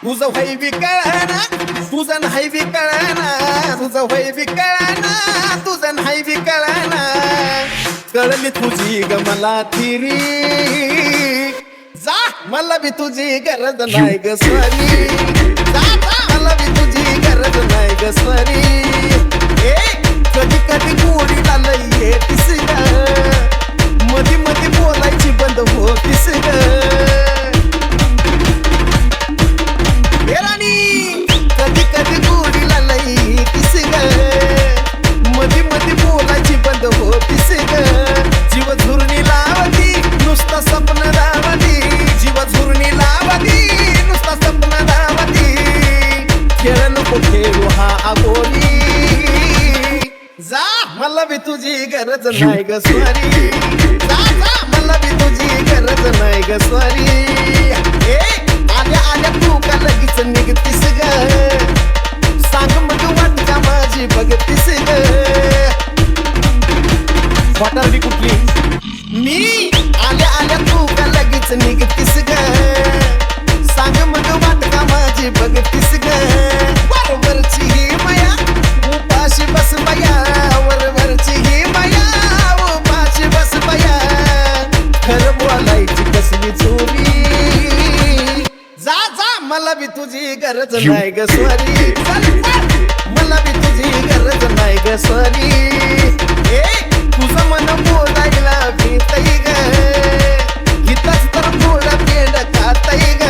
तुझं Y B कळना, तुझं नाही बी कळना, तुझं व्हाय बी कळना, तुझं नाही बी कळना. कळली तुझी ग मला थिरी, जा मला बी तुझी गरज नाही ग स्वारी, जा मला बी तुझी गरज नाही ग स्वारी. कधी कधी गोडीला लई येतीस ग, मधी मधी बोलायची बंद होतीस ग. कधी कधी गोडीला लई येतीस ग, मधी मधी बोलायची बंद होतीस ग. जीव झुरणी लावती नुसता स्वप्न दावती, जीव झुरणी लावती नुसता स्वप्न दावती. खेळ नको खेळू हा आगोली, जा मला बी तुझी गरज नाही ग स्वारी, जा जा मला बी तुझी गरज नाही ग स्वारी. आल्या आल्या तू का लगेच निघतीस ग, सांग मग वाट का माझी बघतीस ग. वाटारली कुठली मी, आल्या आल्या तू का लगेच निघतीस ग, सांग मग वाट का माझी बघतीस ग. वरवरची ही माया उपाशी बस बया, वरवरची ही माया उपाशी बस बया. खरं बोलायची कसली चोरी, जा जा मला बी तुझी गरज नाही ग स्वारी, मला बी तुझी गरज नाही ग स्वारी. तुझं मन बोलायला भीतई ग, हिताच तर थोडा पेंड खातई ग.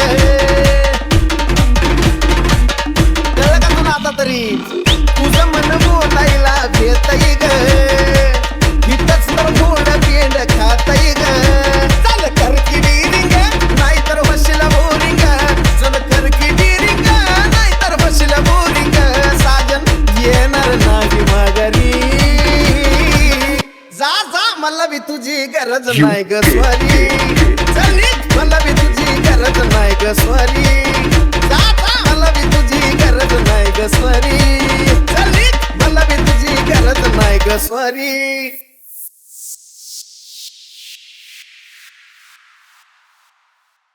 कळलं का तुला आता तरी, तुझं मन बोलायला भीतई ग, हिताच तर थोडा पेंड खातई ग. चल कर की डिरिंग नाही तर बसला बोरिंग, चल कर की डिरिंग नाही तर बसला बोरिंग. साजन येणार नाही माघारी, जा जा मला बी तुझी गरज नाही ग स्वारी, चल निघ मला बी तुझी गरज नाही ग स्वारी. जा जा मला बी तुझी गरज नाही ग स्वारी, चल निघ मला बी तुझी गरज नाही ग स्वारी.